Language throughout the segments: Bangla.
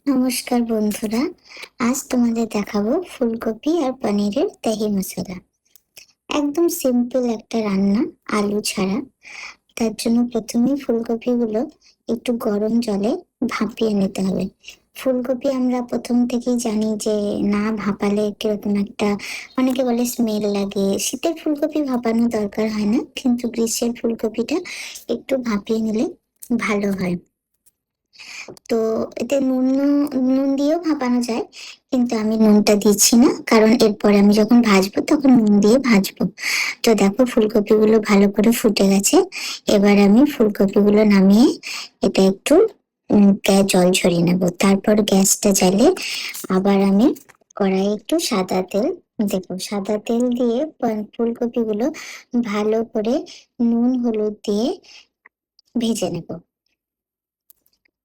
নমস্কার বন্ধুরা। আজ তোমাদের দেখাবো ফুলকপি আর পনিরের দহি মশলা। একদম সিম্পল একটা রান্না, আলু ছাড়া। তার জন্য প্রথমেই ফুলকপিগুলো একটু গরম জলে ভাপিয়ে নিতে হবে। ফুলকপি আমরা প্রথম থেকেই জানি যে না ভাপালে কিরকম একটা, অনেকে বলে স্মেল লাগে। শীতের ফুলকপি ভাপানো দরকার হয় না, কিন্তু গ্রীষ্মের ফুলকপিটা একটু ভাপিয়ে নিলে ভালো হয়। তো এতে নুন দিয়েও ভাপানো যায়, কিন্তু আমি নুনটা দিচ্ছি না, কারণ এরপরে আমি যখন ভাজবো তখন নুন দিয়ে ভাজবো। তো দেখো ফুলকপিগুলো ভালো করে ফুটে গেছে। এবার আমি ফুলকপিগুলো নামিয়ে এটা একটু জল ঝরিয়ে নেবো। তারপর গ্যাসটা জ্বালিয়ে আবার আমি কড়াইয়ে একটু সাদা তেল দেবো। সাদা তেল দিয়ে ফুলকপিগুলো ভালো করে নুন হলুদ দিয়ে ভেজে নেবো।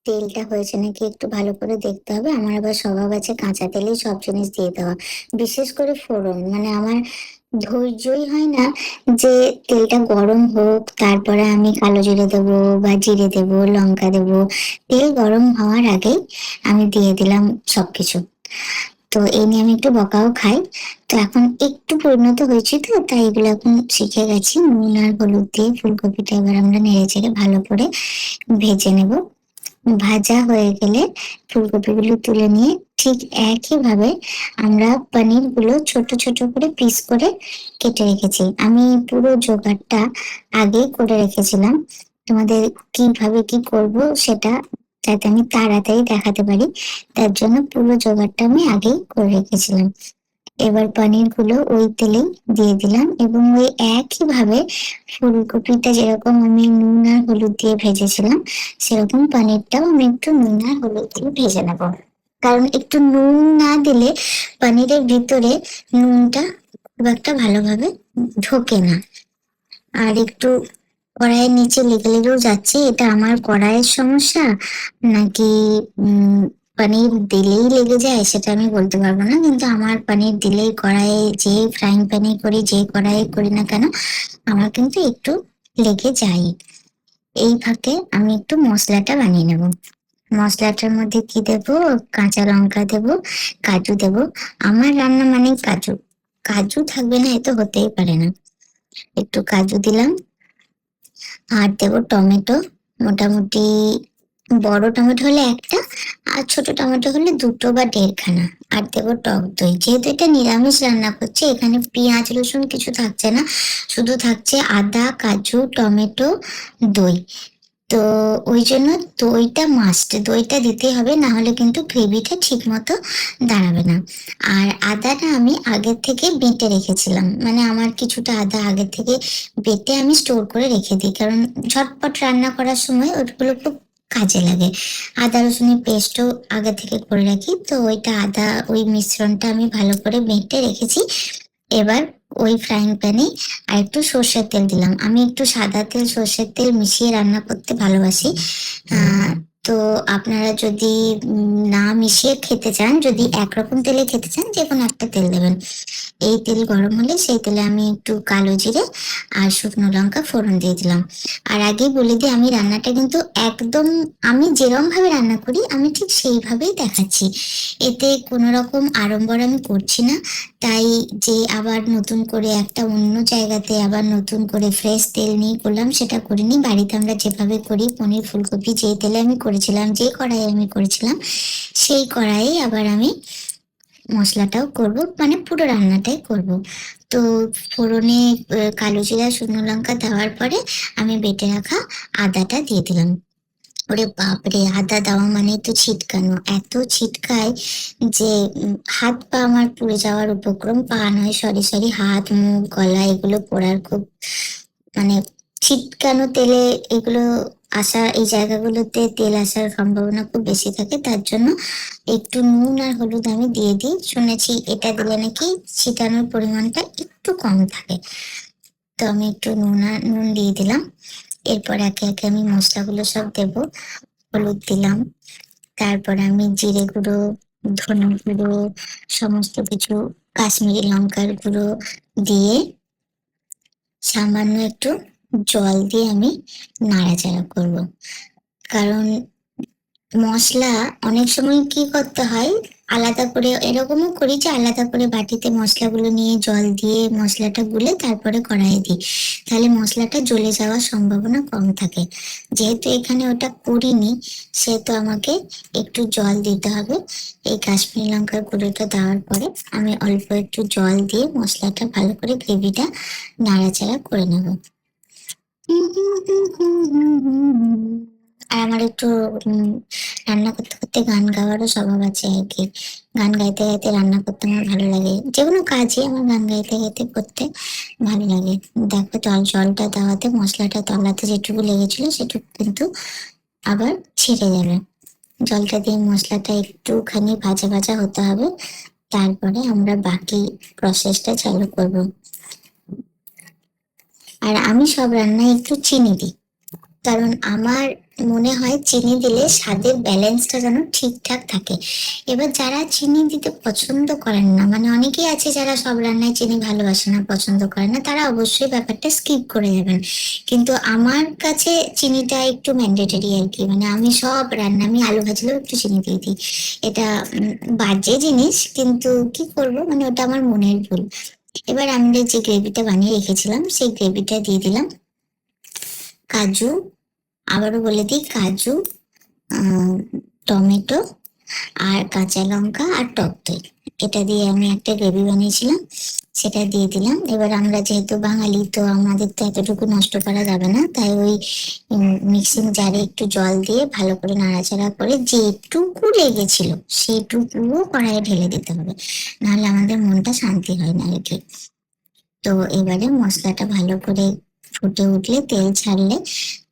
তেলটা হয়েছে নাকি একটু ভালো করে দেখতে হবে। আমার আবার স্বভাব আছে কাঁচা তেলেই সব জিনিস দিয়ে দেওয়া, বিশেষ করে ফোড়ন। মানে আমার ধৈর্যই হয় না যে তেলটা গরম হোক, তারপরে আমি কালো জিরে দেবো বা জিরে দেবো, লঙ্কা দেবো। তেল গরম হওয়ার আগেই আমি দিয়ে দিলাম সবকিছু। তো এই নিয়ে আমি একটু বকাও খাই। তো এখন একটু পরিণত হয়েছি, তো তাই এগুলো এখন শিখে গেছি। নুন আর হলুদ দিয়ে ফুলকপিটা এবার আমরা নেড়ে চেড়ে ভালো করে ভেজে নেব। ভাজা হয়ে গেলে ফুলকপিগুলো তুলে নিয়ে ঠিক একইভাবে আমরা পনিরগুলো ছোট ছোট করে পিস করে কেটে রেখেছি। আমি পুরো জোগাড়টা আগে করে রেখেছিলাম, তোমাদের কিভাবে কি করব সেটা যাতে আমি তাড়াতাড়ি দেখাতে পারি, তার জন্য পুরো জোগাড়টা আমি আগেই করে রেখেছিলাম। এবার পনির গুলো ওই তেলেই দিয়ে দিলাম এবং ওই একই ভাবে ফুলকপিটা যেরকম আমি নুন আর হলুদ দিয়ে ভেজেছিলাম, সেরকম পনিরটাও আমি একটু নুন আর হলুদ দিয়ে ভেজে নেব। কারণ একটু নুন না দিলে পনিরের ভিতরে নুনটা খুব একটা ভালোভাবে ঢোকে না। আর একটু কড়াইয়ের নিচে লেগে লেগেও যাচ্ছে, এটা আমার কড়াইয়ের সমস্যা নাকি পনির দিলেই লেগে যায় সেটা আমি বলতে পারবো না, কিন্তু আমার পনির দিলেই কড়াইয়ে, যে ফ্রাইং প্যানে করি যে কড়াইয়ে করি না কেন, আমার কিন্তু একটু লেগে যায়। এই ফাঁকে আমি একটু মশলাটা বানিয়ে নেব। মশলাটার মধ্যে কি দেবো? কাঁচা লঙ্কা দেবো, কাজু দেবো। আমার রান্না মানে কাজু, কাজু থাকবে না এ তো হতেই পারে না। একটু কাজু দিলাম। আর দেবো টমেটো, মোটামুটি বড় টমেটো হলে একটা, আর ছোট টমেটো হলে দুটো বা দেড়খানা। আর দেবো টক দই। যেহেতু এটা নিরামিষ রান্না করছে, এখানে পেঁয়াজ রসুন কিছু থাকছে না, শুধু থাকছে আদা, কাজু, টমেটো, দই। তো ওই জন্য দইটা মাস্ট, দইটা দিতেই হবে, না হলে কিন্তু গ্রেভিটা ঠিক মতো দাঁড়াবে না। আর আদাটা আমি আগের থেকে বেটে রেখেছিলাম, মানে আমার কিছুটা আদা আগে থেকে বেটে আমি স্টোর করে রেখে দিই, কারণ ঝটপট রান্না করার সময় ওইগুলো খুব কাজে লাগে। আদা রসুনের পেস্টও আগে থেকে করে রাখি, তো ওইটা আদা ওই মিশ্রণটা আমি ভালো করে বেটে রেখেছি। এবার ওই ফ্রাইং প্যানে আর একটু সর্ষের তেল দিলাম। আমি একটু সাদা তেল সর্ষের তেল মিশিয়ে রান্না করতে ভালোবাসি। তো আপনারা যদি না মিশিয়ে খেতে চান, যদি একরকম তেলে খেতে চান, যে কোনো একটা তেল দেবেন। এই তেল গরম হলে সেই তেলে আমি একটু কালো জিরে আর শুকনো লঙ্কা ফোড়ন দিয়ে দিলাম। আর আগেই বলে দিই, আমি রান্নাটা কিন্তু একদম আমি যেরকম ভাবে রান্না করি আমি ঠিক সেইভাবেই দেখাচ্ছি। এতে কোনো রকম আড়ম্বর আমি করছি না। তাই যে আবার নতুন করে একটা অন্য জায়গাতে আবার নতুন করে ফ্রেশ তেল নিয়ে করলাম সেটা করিনি। বাড়িতে আমরা যেভাবে করি পনির ফুলকপি, যে তেলে আমি করেছিলাম, যে কড়াইয়ে আমি করেছিলাম, সেই কড়াইয়ে আবার আমি মশলাটাও করব, মানে পুরো রান্নাটাই করব। তো ফোড়নে কালো জিরা শুকনো লঙ্কা দেওয়ার পরে আমি বেটে রাখা আদাটা দিয়ে দিলাম। ওরে বাপরে, আদা দেওয়া মানে তো ছিটকানো, এত ছিটকায় যে হাত পা আমার পুড়ে যাওয়ার উপক্রম। পা নয়, সরি সরি, হাত মুখ গলা এগুলো পোড়ার খুব, মানে ছিটকানো তেলে এগুলো আসা, এই জায়গাগুলোতে তেল আসার সম্ভাবনা খুব বেশি থাকে। তার জন্য একটু নুন আর হলুদ আমি দিয়ে দিই, শুনেছি এটা দিলে নাকি ছিটানোর পরিমাণটা একটু কম থাকে। তো আমি একটু নুন দিয়ে দিলাম। এরপর একে একে আমি মশলাগুলো সব দেবো। হলুদ দিলাম, তারপর আমি জিরে গুঁড়ো, ধনে গুঁড়ো, সমস্ত কিছু, কাশ্মীরি লঙ্কার গুঁড়ো দিয়ে সামান্য একটু জল দিয়ে আমি নাড়াচাড়া করব। কারণ মশলা অনেক সময় কি করতে হয়, আলাদা করে এরকমও করি যে আলাদা করে বাটিতে মশলাগুলো নিয়ে জল দিয়ে মশলাটা গুলে তারপরে কড়াইয়ে দিই। তাহলে মশলাটা জ্বলে যাওয়ার সম্ভাবনা কম থাকে। যেহেতু এখানে ওটা করিনি, সেহেতু আমাকে একটু জল দিতে হবে। এই কাশ্মীরি লঙ্কার গুঁড়োটা দেওয়ার পরে আমি অল্প একটু জল দিয়ে মশলাটা ভালো করে গ্রেভিটা নাড়াচাড়া করে নেবো। আর আমার একটু উম রান্না করতে, করতে গান গাওয়ারও স্বভাব আছে আরকি। গান গাইতে, গাইতে রান্না করতে আমার ভালো লাগে। যেকোনো কাজই আমার গান গাইতে, গাইতে করতে ভালো লাগে। দেখো জলটা দেওয়াতে মশলাটা তলাতে যেটুকু লেগেছিল সেটুকু কিন্তু আবার ছেড়ে যাবে। জলটা দিয়ে মশলাটা একটুখানি ভাজা, ভাজা হতে হবে। তারপরে আমরা বাকি প্রসেসটা চালু করব। আর আমি সব রান্নায় একটু চিনি দিই। কারণ আমার মনে হয় চিনি দিলে স্বাদের ব্যালেন্সটা যেন ঠিকঠাক থাকে। এবার যারা চিনি দিতে পছন্দ করেন না, মানে অনেকেই আছে যারা সব রান্নায় চিনি ভালোবাসে না, পছন্দ করে না, তারা অবশ্যই ব্যাপারটা স্কিপ করে যাবেন। কিন্তু আমার কাছে চিনিটা একটু ম্যান্ডেটরি আরকি। মানে আমি সব রান্না, আমি আলু ভাজলেও একটু চিনি দিয়ে দিই। এটা বাজে জিনিস, কিন্তু কি করব, মানে ওটা আমার মনের ভুল। এবার আমরা যে গ্রেভিটা বানিয়ে রেখেছিলাম সেই গ্রেভিটা দিয়ে দিলাম। কাজু, আবারও বলে দিই, কাজু, আহ, টমেটো আর কাঁচা লঙ্কা আর টক দই, এটা দিয়ে আমি একটা গ্রেভি বানিয়েছিলাম, সেটা দিয়ে দিলাম। এবার আমরা যেহেতু বাঙালি, তো আমাদের তো এতটুকু নষ্ট করা যাবে না, তাই ওই মিক্সিং জারে একটু জল দিয়ে ভালো করে নাড়াচাড়া করে যেটুকু লেগেছিল সেটুকুও কড়াইয়ে ঢেলে দিতে হবে, নাহলে আমাদের মনটা শান্তি হয় না আর কি। তো এবারে মশলাটা ভালো করে ফুটে উঠলে, তেল ছাড়লে,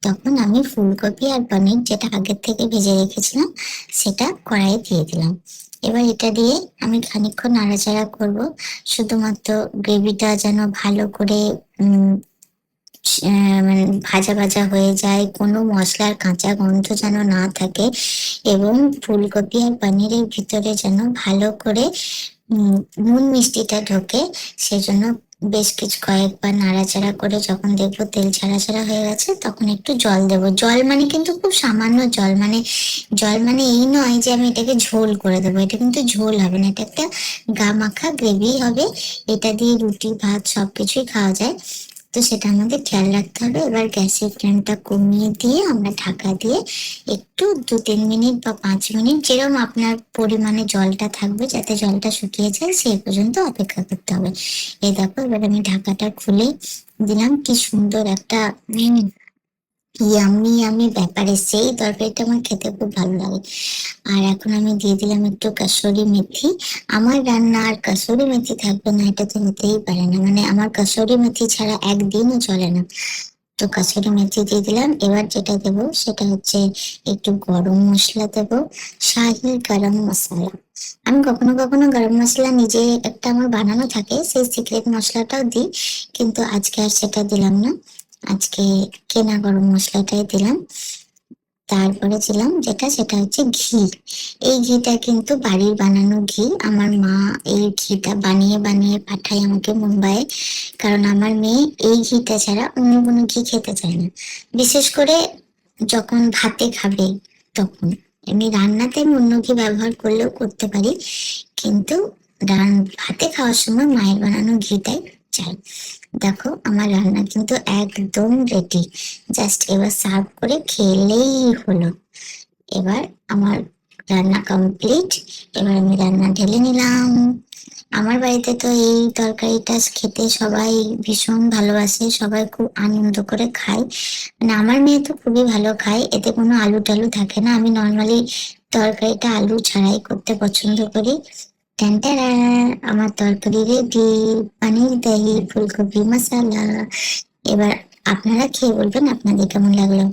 তখন আমি ফুলকপি আর পনির যেটা আগের থেকে ভেজে রেখেছিলাম সেটা কড়াইয়ে দিয়ে দিলাম। এবার এটা দিয়ে আমি খানিকক্ষণ নাড়াচাড়া করব, শুধুমাত্র গ্রেভিটা যেন ভালো করে উম মানে ভাজা ভাজা হয়ে যায়, কোনো মশলার কাঁচা গন্ধ যেন না থাকে, এবং ফুলকপি আর পনিরের ভিতরে যেন ভালো করে নুন মিষ্টিটা ঢোকে। সেজন্য বেশ কিছু কয়েকবার নাড়াচাড়া করে যখন দেখবো তেল ছাড়া ছাড়া হয়ে গেছে, তখন একটু জল দেবো। জল মানে কিন্তু খুব সামান্য জল, মানে জল মানে এই নয় যে আমি এটাকে ঝোল করে দেবো, এটা কিন্তু ঝোল হবে না, এটা একটা গা মাখা গ্রেভি হবে। এটা দিয়ে রুটি ভাত সবকিছুই খাওয়া যায়। তো সেটা আমাদের খেয়াল রাখতে হবে। এবার গ্যাসের ফ্লেমটা কমিয়ে দিয়ে আমরা ঢাকা দিয়ে একটু 2-3 মিনিট বা 5 মিনিট, যেরকম আপনার পরিমাণে জলটা থাকবে, যাতে জলটা শুকিয়ে যায় সেই পর্যন্ত অপেক্ষা করতে হবে। এই দেখো, এবার আমি ঢাকাটা খুলে দিলাম। কি সুন্দর একটা ইয়াম্মি ইয়াম্মি ব্যাপার এসছে। এই তরকারিটা আমার খেতে খুব ভালো লাগে। আর এখন আমি দিয়ে দিলাম একটু কাসুরি মেথি। আমার রান্না আর কাসুরি মেথি থাকবে না, এটা তো হতেই পারে না। মানে আমার কাসুরি মেথি ছাড়া একদিনও চলে না। তো কাসুরি মেথি দিয়ে দিলাম। এবার যেটা দেবো সেটা হচ্ছে একটু গরম মশলা দেবো, শাহি গরম মশলা। আমি কখনো কখনো গরম মশলা নিজে একটা আমার বানানো থাকে, সেই সিক্রেট মশলাটাও দিই, কিন্তু আজকে আর সেটা দিলাম না। আজকে কেনা গরম মশলাটাই দিলাম। তারপরে ছিলাম যেটা, সেটা হচ্ছে ঘি। এই ঘিটা কিন্তু বাড়ির বানানো ঘি। আমার মা এই ঘিটা বানিয়ে বানিয়ে পাঠায় আমাকে মুম্বাইয়ে। কারণ আমার মেয়ে এই ঘিটা ছাড়া অন্য কোনো ঘি খেতে চায় না। বিশেষ করে যখন ভাতে খাবে তখন। এমনি রান্নাতে আমি অন্য ঘি ব্যবহার করলেও করতে পারি, কিন্তু ভাতে খাওয়ার সময় মায়ের বানানো ঘিটাই চাই। দেখো আমার রান্না কিন্তু একদম রেডি, জাস্ট এবার সার্ভ করে খেলেই হলো। এবার আমার রান্না কমপ্লিট। এবার আমি রান্না ঢেলে নিলাম। আমার বাড়িতে তো এই তরকারিটা খেতে সবাই ভীষণ ভালোবাসে, সবাই খুব আনন্দ করে খায়। মানে আমার মেয়ে তো খুবই ভালো খায়, এতে কোনো আলু টালু থাকে না। আমি নর্মালি তরকারিটা আলু ছাড়াই করতে পছন্দ করি। ট্যান্টারা, আমার তরকারি রেডি, পানির দহি ফুলকপি মশালা। এবার আপনারা খেয়ে বলবেন আপনাদের কেমন লাগলো।